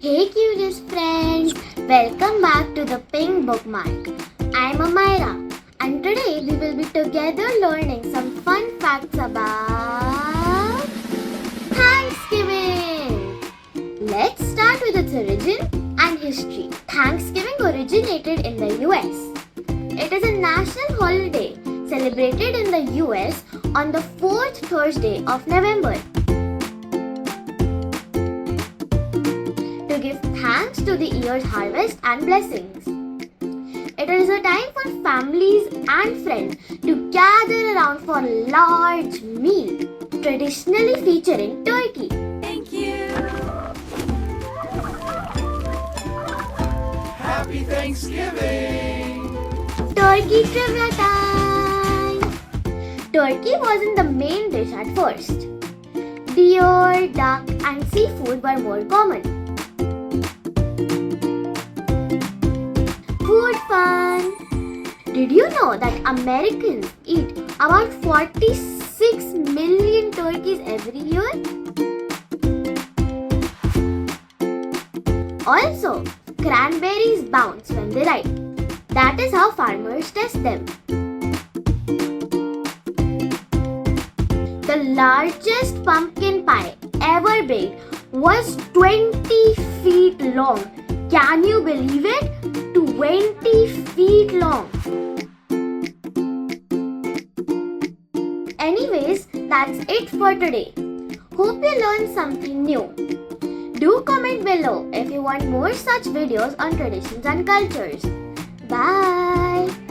Hey curious friends, welcome back to the Pink Bookmark. I'm Amyra and today we will be together learning some fun facts about Thanksgiving. Let's start with its origin and history. Thanksgiving originated in the US. It is a national holiday celebrated in the US on the fourth Thursday of November. To give thanks to the year's harvest and blessings. It is a time for families and friends to gather around for a large meal, traditionally featuring turkey. Thank you. Happy Thanksgiving! Turkey trivia time! Turkey wasn't the main dish at first. Deer, duck, and seafood were more common. Food fun! Did you know that Americans eat about 46 million turkeys every year? Also, cranberries bounce when they ripe. That is how farmers test them. The largest pumpkin pie ever baked was 20 feet long. Can you believe it? 20 feet long. Anyways, that's it for today. Hope you learned something new. Do comment below if you want more such videos on traditions and cultures. Bye!